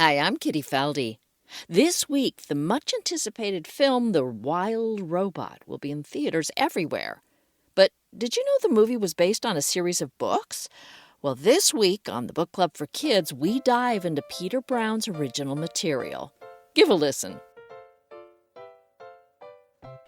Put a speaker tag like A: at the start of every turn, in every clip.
A: Hi, I'm Kitty Felde. This week, the much-anticipated film The Wild Robot will be in theaters everywhere. But did you know the movie was based on a series of books? Well, this week on the Book Club for Kids, we dive into Peter Brown's original material. Give a listen.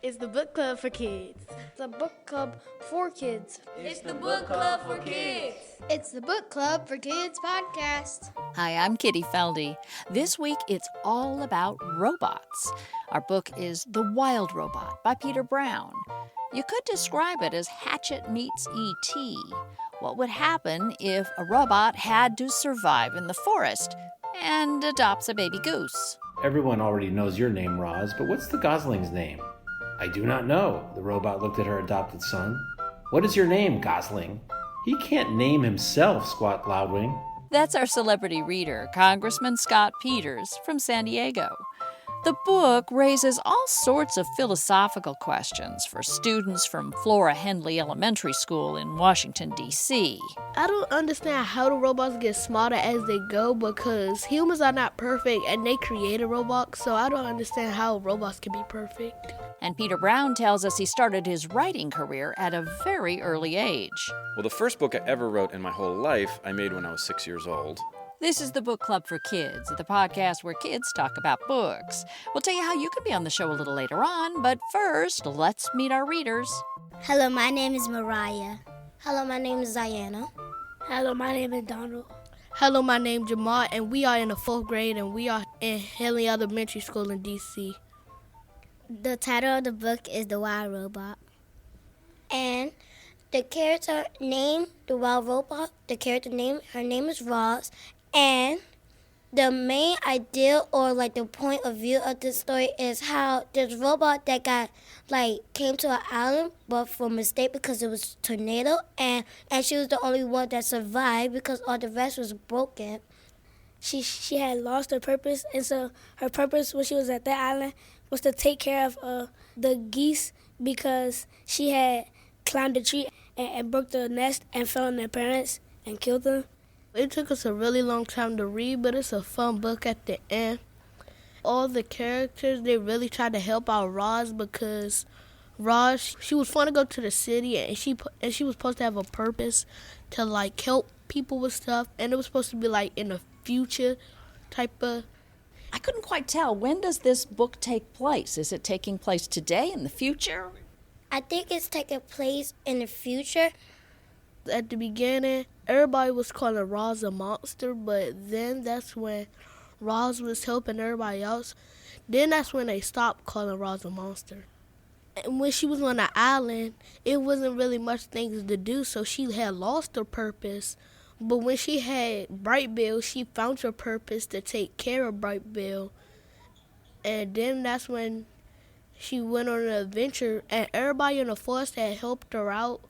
B: It's the book club for kids.
C: It's a book club for kids.
D: It's the book club for kids.
C: It's the book club for kids podcast.
A: Hi, I'm Kitty Felde. This week, it's all about robots. Our book is The Wild Robot by Peter Brown. You could describe it as Hatchet meets E.T. What would happen if a robot had to survive in the forest and adopts a baby goose?
E: Everyone already knows your name, Roz, but what's the gosling's name? I do not know. The robot looked at her adopted son. What is your name, Gosling? He can't name himself, Squat Loudwing.
A: That's our celebrity reader, Congressman Scott Peters from San Diego. The book raises all sorts of philosophical questions for students from Flora Hendley Elementary School in Washington, D.C.
B: I don't understand how the robots get smarter as they go because humans are not perfect and they created robots, so I don't understand how robots can be perfect.
A: And Peter Brown tells us he started his writing career at a very early age.
F: Well, the first book I ever wrote in my whole life, I made when I was 6 years old.
A: This is the Book Club for Kids, the podcast where kids talk about books. We'll tell you how you can be on the show a little later on, but first, let's meet our readers.
G: Hello, my name is Mariah.
C: Hello, my name is Diana.
H: Hello, my name is Donald.
B: Hello, my name is Jamal, and we are in the 4th grade, and we are in Hendley Elementary School in D.C.
G: The title of the book is The Wild Robot.
C: And the character name, the Wild Robot, the character name, her name is Roz. And the main idea or the point of view of this story is how this robot that came to an island but for mistake because it was a tornado and she was the only one that survived because all the rest was broken.
H: She had lost her purpose, and so her purpose when she was at that island was to take care of the geese because she had climbed a tree and broke the nest and fell on their parents and killed them.
B: It took us a really long time to read, but it's a fun book at the end. All the characters, they really tried to help out Roz because Roz, she was fun to go to the city and she was supposed to have a purpose to help people with stuff, and it was supposed to be in the future type of.
A: I couldn't quite tell. When does this book take place? Is it taking place today, in the future?
C: I think it's taking place in the future.
B: At the beginning, everybody was calling Roz a monster, but then that's when Roz was helping everybody else. Then that's when they stopped calling Roz a monster. And when she was on the island, it wasn't really much things to do, so she had lost her purpose. But when she had Bright Bill, she found her purpose to take care of Bright Bill. And then that's when she went on an adventure, and everybody in the forest had helped her out.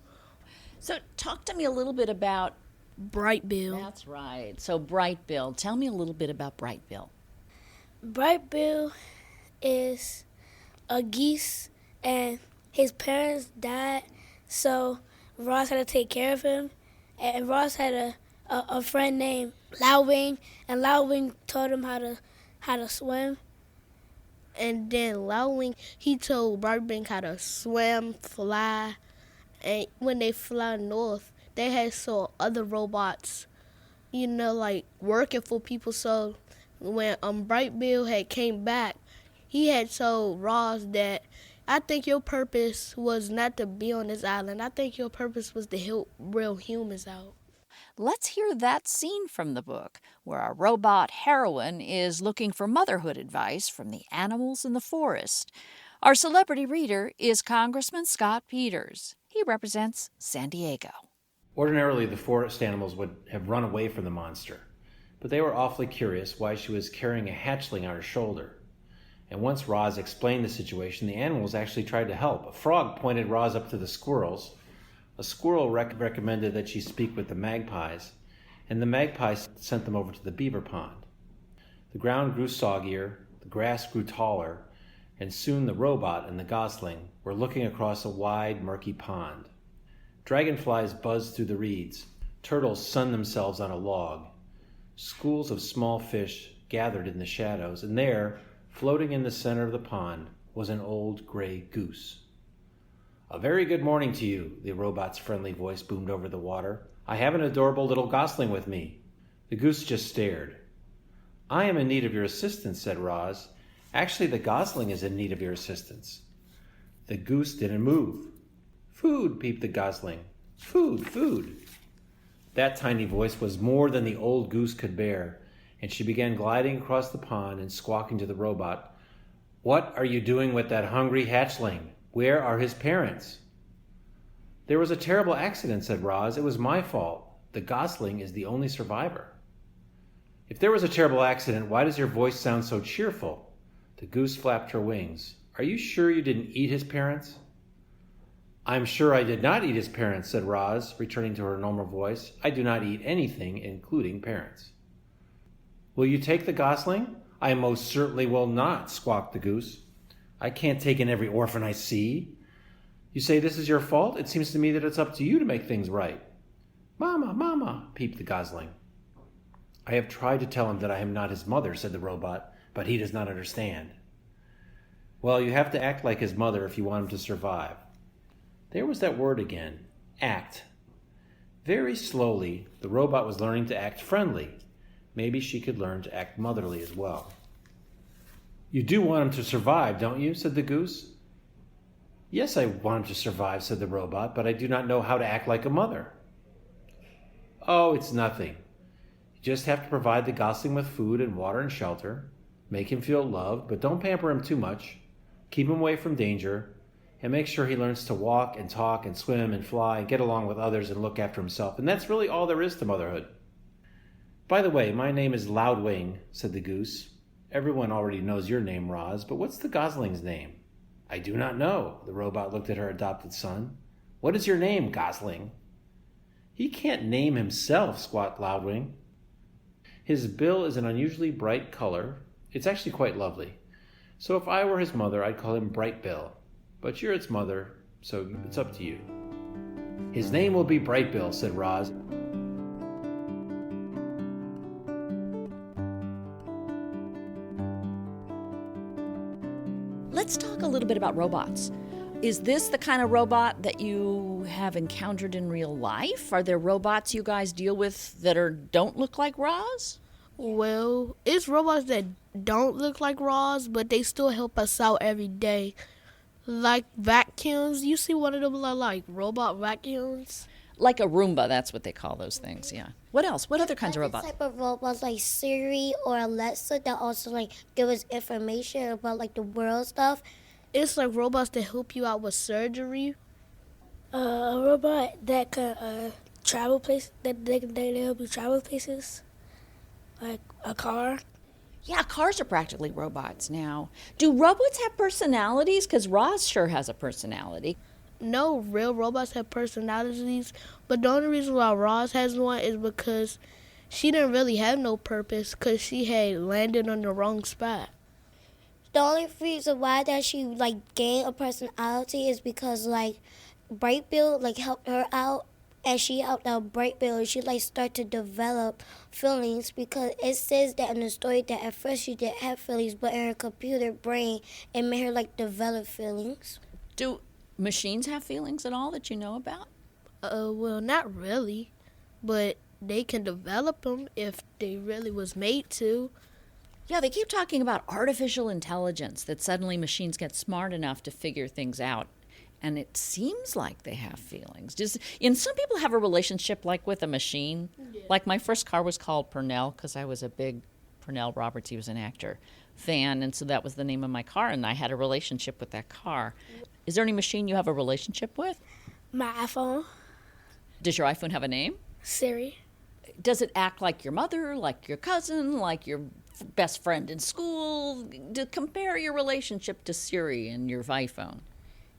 A: So talk to me a little bit about
B: Bright Bill.
A: That's right. So Bright Bill. Tell me a little bit about Bright Bill.
H: Bright Bill is a geese, and his parents died, so Ross had to take care of him. And Ross had a friend named Loudwing, and Loudwing taught him how to swim.
B: And then Loudwing, he told Bright Bill how to swim, fly. And when they fly north, they had saw other robots, working for people. So when Bright Bill had came back, he had told Roz that, I think your purpose was not to be on this island. I think your purpose was to help real humans out.
A: Let's hear that scene from the book, where our robot heroine is looking for motherhood advice from the animals in the forest. Our celebrity reader is Congressman Scott Peters. He represents San Diego.
E: Ordinarily, the forest animals would have run away from the monster, but they were awfully curious why she was carrying a hatchling on her shoulder. And once Roz explained the situation, the animals actually tried to help. A frog pointed Roz up to the squirrels. A squirrel recommended that she speak with the magpies, and the magpies sent them over to the beaver pond. The ground grew soggier, the grass grew taller, and soon the robot and the gosling were looking across a wide, murky pond. Dragonflies buzzed through the reeds. Turtles sunned themselves on a log. Schools of small fish gathered in the shadows, and there, floating in the center of the pond, was an old gray goose. "A very good morning to you," the robot's friendly voice boomed over the water. "I have an adorable little gosling with me." The goose just stared. "I am in need of your assistance," said Roz. "Actually, the gosling is in need of your assistance." The goose didn't move. "Food," peeped the gosling. "Food, food." That tiny voice was more than the old goose could bear, and she began gliding across the pond and squawking to the robot. "What are you doing with that hungry hatchling? Where are his parents?" "There was a terrible accident," said Roz. "It was my fault. The gosling is the only survivor." "If there was a terrible accident, why does your voice sound so cheerful?" The goose flapped her wings. "Are you sure you didn't eat his parents?" "I'm sure I did not eat his parents," said Roz, returning to her normal voice. "I do not eat anything, including parents." "Will you take the gosling?" "I most certainly will not," squawked the goose. "I can't take in every orphan I see." "You say this is your fault? It seems to me that it's up to you to make things right." "Mama, Mama," peeped the gosling. "I have tried to tell him that I am not his mother," said the robot, "but he does not understand." "Well, you have to act like his mother if you want him to survive." There was that word again, act. Very slowly, the robot was learning to act friendly. Maybe she could learn to act motherly as well. "You do want him to survive, don't you?" said the goose. "Yes, I want him to survive," said the robot, "but I do not know how to act like a mother." "Oh, it's nothing. You just have to provide the gosling with food and water and shelter. Make him feel loved, but don't pamper him too much. Keep him away from danger, and make sure he learns to walk and talk and swim and fly and get along with others and look after himself. And that's really all there is to motherhood." "By the way, my name is Loudwing," said the goose. "Everyone already knows your name, Roz, but what's the gosling's name?" "I do not know." The robot looked at her adopted son. "What is your name, gosling?" "He can't name himself," squawked Loudwing. "His bill is an unusually bright color. It's actually quite lovely. So if I were his mother, I'd call him Bright Bill. But you're its mother, so it's up to you." "His name will be Bright Bill," said Roz.
A: Let's talk a little bit about robots. Is this the kind of robot that you have encountered in real life? Are there robots you guys deal with that don't look like Roz?
B: Well, it's robots that don't look like Roz, but they still help us out every day. Like vacuums. You see one of them like robot vacuums?
A: Like a Roomba, that's what they call those things, yeah. What else? What other kinds of robots?
C: Type of robots like Siri or Alexa that also like give us information about like the world stuff.
B: It's like robots that help you out with surgery.
H: A robot that can travel places, that they help you travel places, like a car.
A: Yeah, cars are practically robots now. Do robots have personalities? Because Roz sure has a personality.
B: No, real robots have personalities, but the only reason why Roz has one is because she didn't really have no purpose because she had landed on the wrong spot.
C: The only reason why that she like gained a personality is because like Bright Bill like helped her out, and she helped out Bright Bill, and she like start to develop feelings because it says that in the story that at first she didn't have feelings, but in her computer brain it made her like develop feelings.
A: Do machines have feelings at all that you know about?
B: Well, not really, but they can develop them if they really was made to.
A: Yeah, they keep talking about artificial intelligence, that suddenly machines get smart enough to figure things out. And it seems like they have feelings. And some people have a relationship like with a machine. Yeah. Like my first car was called Purnell because I was a big Purnell Roberts, he was an actor, fan. And so that was the name of my car, and I had a relationship with that car. Is there any machine you have a relationship with?
H: My iPhone.
A: Does your iPhone have a name?
H: Siri.
A: Does it act like your mother, like your cousin, like your best friend in school? Compare your relationship to Siri and your iPhone.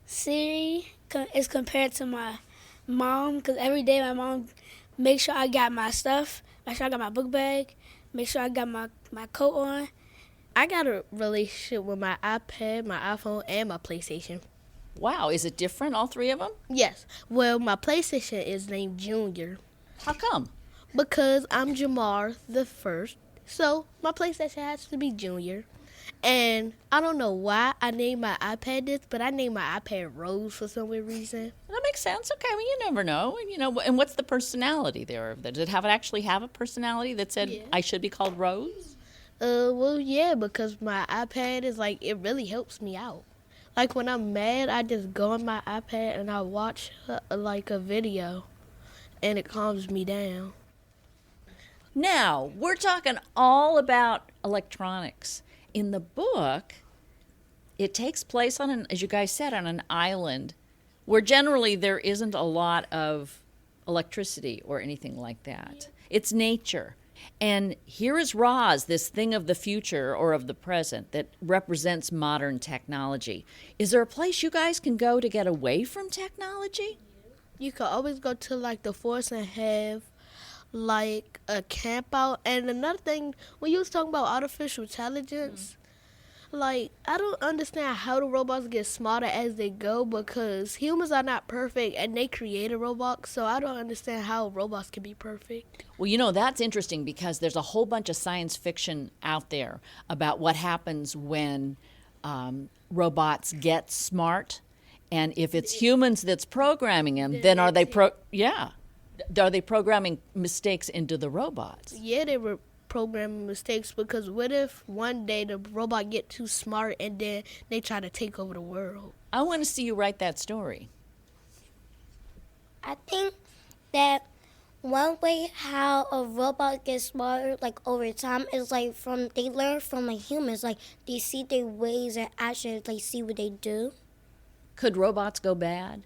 H: Siri is compared to my mom because every day my mom makes sure I got my stuff, make sure I got my book bag, make sure I got my coat on.
B: I got a relationship with my iPad, my iPhone, and my PlayStation.
A: Wow, is it different, all three of them?
B: Yes. Well, my PlayStation is named Junior.
A: How come?
B: Because I'm Jamar the first, So my PlayStation has to be Junior. And I don't know why I named my iPad this, but I named my iPad Rose for some weird reason.
A: That makes sense. Okay, well, you never know. And what's the personality there? Did it actually have a personality that said,
B: Yeah.
A: I should be called Rose?
B: Well, yeah, because my iPad is like, it really helps me out. Like when I'm mad, I just go on my iPad and I watch like a video, and it calms me down.
A: Now, we're talking all about electronics. In the book, it takes place as you guys said, on an island where generally there isn't a lot of electricity or anything like that. It's nature. And here is Roz, this thing of the future or of the present that represents modern technology. Is there a place you guys can go to get away from technology?
B: You can always go to like the forest and have like a camp out. And another thing, when you was talking about artificial intelligence, like I don't understand how the robots get smarter as they go, because humans are not perfect and they created robots, so I don't understand how robots can be perfect.
A: Well, that's interesting because there's a whole bunch of science fiction out there about what happens when robots get smart. And if it's humans that's programming them, then are they Are they programming mistakes into the robots?
B: Yeah, they were programming mistakes, because what if one day the robot get too smart and then they try to take over the world?
A: I want to see you write that story.
C: I think that one way how a robot gets smarter, like over time, is like they learn from like humans. Like they see their ways and actions, like see what they do.
A: Could robots go bad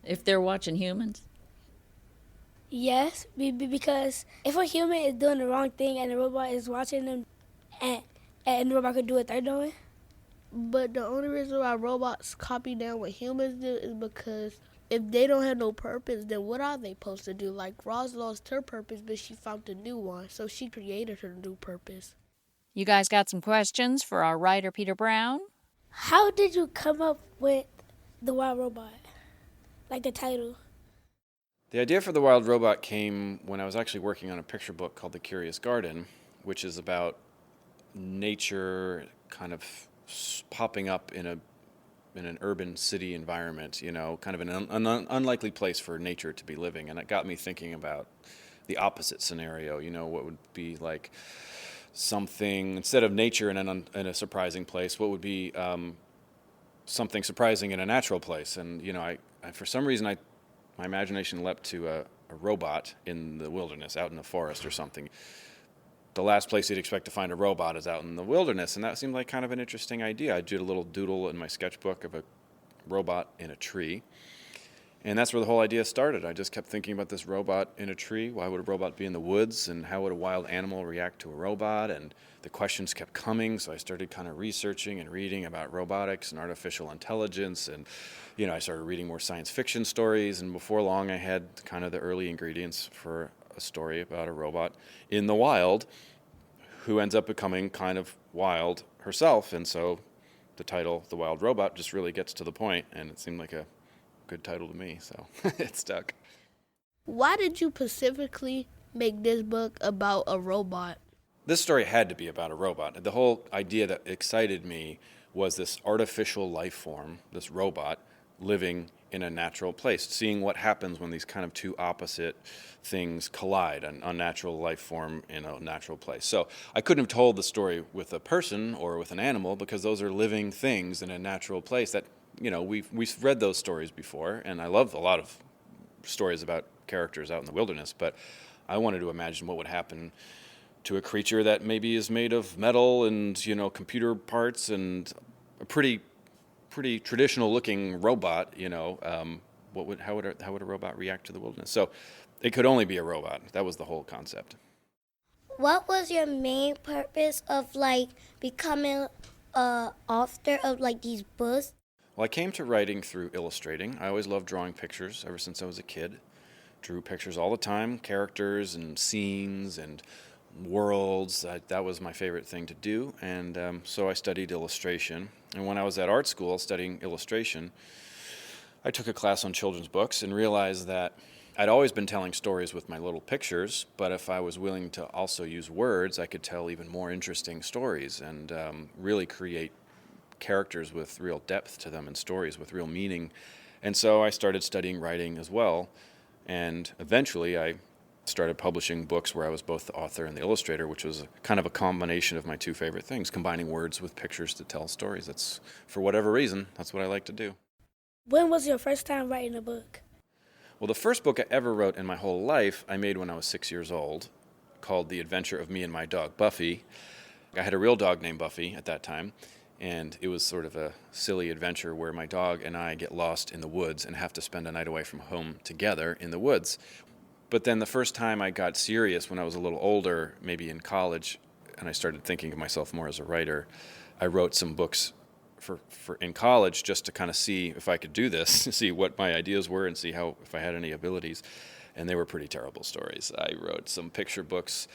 A: if they're watching humans?
H: Yes, because if a human is doing the wrong thing and the robot is watching them, and the robot could do what they're doing.
B: But the only reason why robots copy down what humans do is because if they don't have no purpose, then what are they supposed to do? Like Roz lost her purpose, but she found a new one, so she created her new purpose.
A: You guys got some questions for our writer, Peter Brown?
H: How did you come up with The Wild Robot? Like the title?
F: The idea for The Wild Robot came when I was actually working on a picture book called The Curious Garden, which is about nature kind of popping up in an urban city environment, kind of an unlikely place for nature to be living. And it got me thinking about the opposite scenario, what would be like something, instead of nature in a surprising place, what would be something surprising in a natural place. And, I for some reason, my imagination leapt to a robot in the wilderness, out in the forest or something. The last place you'd expect to find a robot is out in the wilderness, and that seemed like kind of an interesting idea. I did a little doodle in my sketchbook of a robot in a tree, and that's where the whole idea started. I just kept thinking about this robot in a tree. Why would a robot be in the woods, and how would a wild animal react to a robot? And the questions kept coming, so I started kind of researching and reading about robotics and artificial intelligence, and I started reading more science fiction stories, and before long I had kind of the early ingredients for a story about a robot in the wild who ends up becoming kind of wild herself. And so the title, The Wild Robot, just really gets to the point, and it seemed like a good title to me, so it stuck.
B: Why did you specifically make this book about a robot?
F: This story had to be about a robot. The whole idea that excited me was this artificial life form, this robot, living in a natural place, seeing what happens when these kind of two opposite things collide, an unnatural life form in a natural place. So I couldn't have told the story with a person or with an animal, because those are living things in a natural place that, we've read those stories before, and I love a lot of stories about characters out in the wilderness, but I wanted to imagine what would happen to a creature that maybe is made of metal and, computer parts and a pretty traditional looking robot, how would a robot react to the wilderness? So it could only be a robot. That was the whole concept.
C: What was your main purpose of becoming an author of these books?
F: Well, I came to writing through illustrating. I always loved drawing pictures ever since I was a kid. Drew pictures all the time, characters and scenes and worlds. That was my favorite thing to do, and so I studied illustration. And when I was at art school studying illustration, I took a class on children's books and realized that I'd always been telling stories with my little pictures, but if I was willing to also use words, I could tell even more interesting stories and really create characters with real depth to them and stories with real meaning. And so I started studying writing as well, and eventually I started publishing books where I was both the author and the illustrator, which was kind of a combination of my two favorite things, combining words with pictures to tell stories. That's, for whatever reason, that's what I like to do.
H: When was your first time writing a book?
F: Well, the first book I ever wrote in my whole life, I made when I was 6 years old, called The Adventure of Me and My Dog, Buffy. I had a real dog named Buffy at that time, and it was sort of a silly adventure where my dog and I get lost in the woods and have to spend a night away from home together in the woods. But then the first time I got serious when I was a little older, maybe in college, and I started thinking of myself more as a writer, I wrote some books for in college just to kind of see if I could do this, see what my ideas were and see how if I had any abilities. And they were pretty terrible stories. I wrote some picture books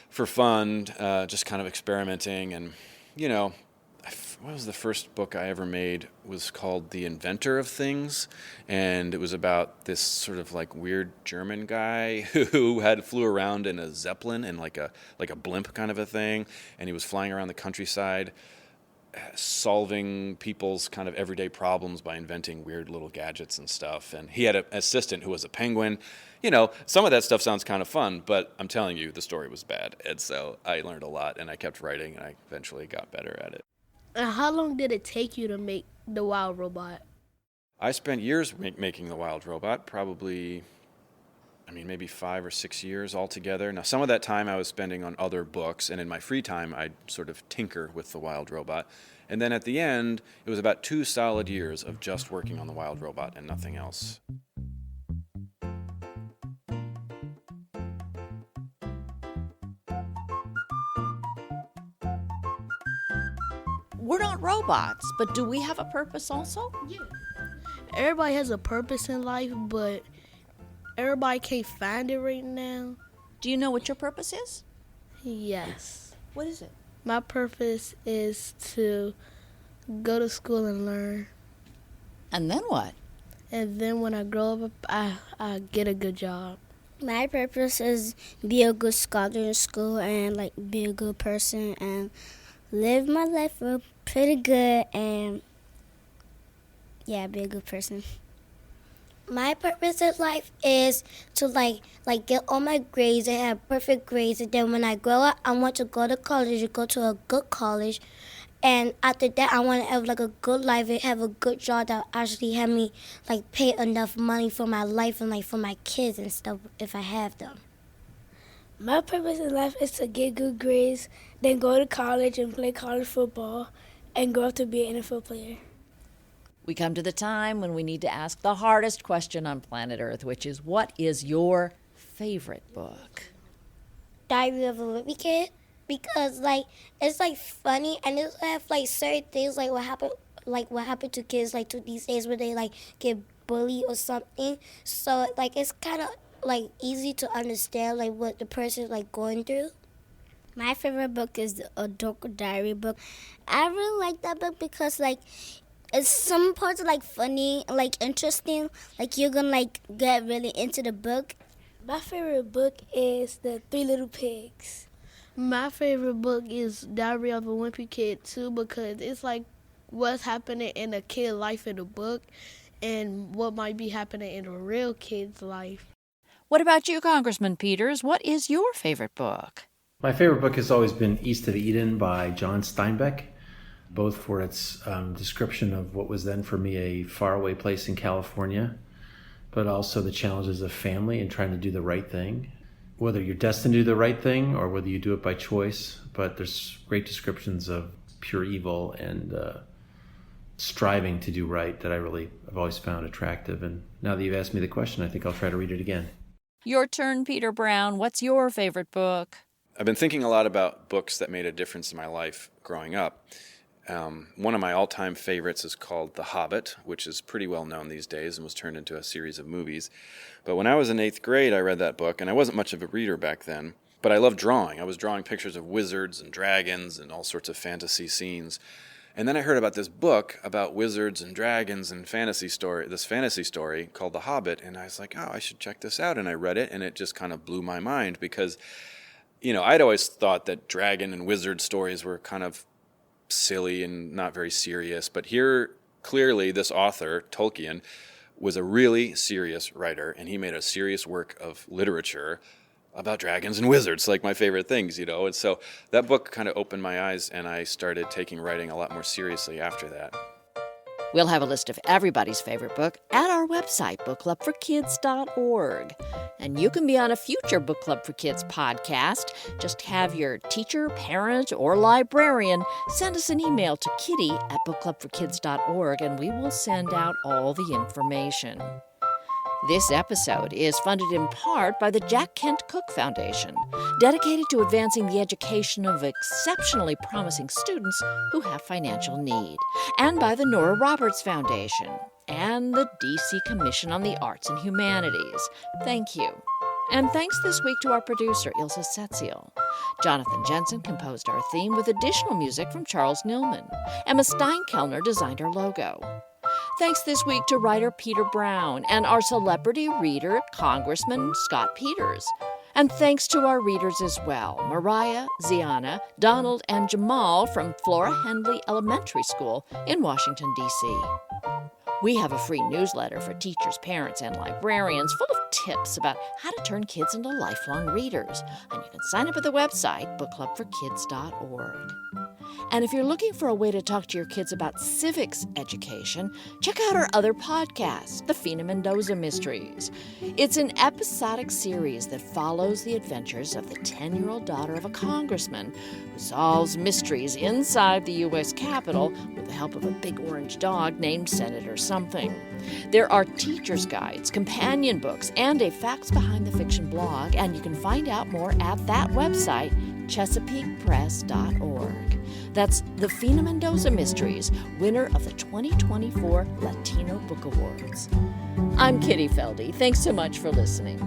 F: for fun, just kind of experimenting. And, you know, what was the first book I ever made? It was called The Inventor of Things. And it was about this sort of like weird German guy who flew around in a Zeppelin and like a blimp kind of a thing. And he was flying around the countryside, solving people's kind of everyday problems by inventing weird little gadgets and stuff. And he had an assistant who was a penguin. You know, some of that stuff sounds kind of fun, but I'm telling you, the story was bad. And so I learned a lot, and I kept writing, and I eventually got better at it.
B: And how long did it take you to make the Wild Robot?
F: I spent years making the Wild Robot, probably, maybe 5 or 6 years altogether. Now, some of that time I was spending on other books, and in my free time, I'd sort of tinker with the Wild Robot. And then at the end, it was about 2 solid years of just working on the Wild Robot and nothing else.
A: We're not robots, but do we have a purpose also?
B: Yeah. Everybody has a purpose in life, but everybody can't find it right now.
A: Do you know what your purpose is?
B: Yes.
A: What is it?
B: My purpose is to go to school and learn.
A: And then what?
B: And then when I grow up, I get a good job.
G: My purpose is be a good scholar in school and like be a good person and live my life real pretty good and be a good person.
C: My purpose in life is to like get all my grades and have perfect grades, and then when I grow up, I want to go to college, go to a good college, and after that, I want to have like a good life and have a good job that actually have me like pay enough money for my life and like for my kids and stuff if I have them.
H: My purpose in life is to get good grades, then go to college and play college football, and grow up to be an NFL player.
A: We come to the time when we need to ask the hardest question on planet Earth, which is, what is your favorite book?
C: Diary of a Wimpy Kid, because like it's like funny and it have like certain things like what happened to kids like to these days where they like get bullied or something. So like it's kind of like easy to understand like what the person is like going through.
G: My favorite book is a Dork diary book. I really like that book because like it's some parts are like funny, like interesting, like you're gonna like get really into the book.
H: My favorite book is The 3 Little Pigs.
B: My favorite book is Diary of a Wimpy Kid too, because it's like what's happening in a kid's life in the book and what might be happening in a real kid's life.
A: What about you, Congressman Peters? What is your favorite book?
E: My favorite book has always been East of Eden by John Steinbeck, both for its description of what was then for me a faraway place in California, but also the challenges of family and trying to do the right thing, whether you're destined to do the right thing or whether you do it by choice. But there's great descriptions of pure evil and striving to do right that I've always found attractive. And now that you've asked me the question, I think I'll try to read it again.
A: Your turn, Peter Brown. What's your favorite book?
F: I've been thinking a lot about books that made a difference in my life growing up. One of my all-time favorites is called The Hobbit, which is pretty well known these days and was turned into a series of movies. But when I was in 8th grade, I read that book, and I wasn't much of a reader back then, but I loved drawing. I was drawing pictures of wizards and dragons and all sorts of fantasy scenes. And then I heard about this book about wizards and dragons and this fantasy story called The Hobbit, and I was like, oh, I should check this out. And I read it, and it just kind of blew my mind because, I'd always thought that dragon and wizard stories were kind of silly and not very serious. But here, clearly, this author, Tolkien, was a really serious writer, and he made a serious work of literature about dragons and wizards, like my favorite things, And so that book kind of opened my eyes, and I started taking writing a lot more seriously after that.
A: We'll have a list of everybody's favorite book at our website, bookclubforkids.org. And you can be on a future Book Club for Kids podcast. Just have your teacher, parent, or librarian send us an email to kitty@bookclubforkids.org, and we will send out all the information. This episode is funded in part by the Jack Kent Cook Foundation, dedicated to advancing the education of exceptionally promising students who have financial need, and by the Nora Roberts Foundation and the D.C. Commission on the Arts and Humanities. Thank you. And thanks this week to our producer, Ilse Setziel. Jonathan Jensen composed our theme with additional music from Charles Nillman. Emma Steinkellner designed our logo. Thanks this week to writer Peter Brown and our celebrity reader, Congressman Scott Peters. And thanks to our readers as well, Mariah, Ziana, Donald, and Jamal from Flora Hendley Elementary School in Washington, D.C. We have a free newsletter for teachers, parents, and librarians full of tips about how to turn kids into lifelong readers. And you can sign up at the website, bookclubforkids.org. And if you're looking for a way to talk to your kids about civics education, check out our other podcast, The Fina Mendoza Mysteries. It's an episodic series that follows the adventures of the 10-year-old daughter of a congressman who solves mysteries inside the U.S. Capitol with the help of a big orange dog named Senator Something. There are teacher's guides, companion books, and a Facts Behind the Fiction blog, and you can find out more at that website, ChesapeakePress.org. That's The Fina Mendoza Mysteries, winner of the 2024 Latino Book Awards. I'm Kitty Felde. Thanks so much for listening.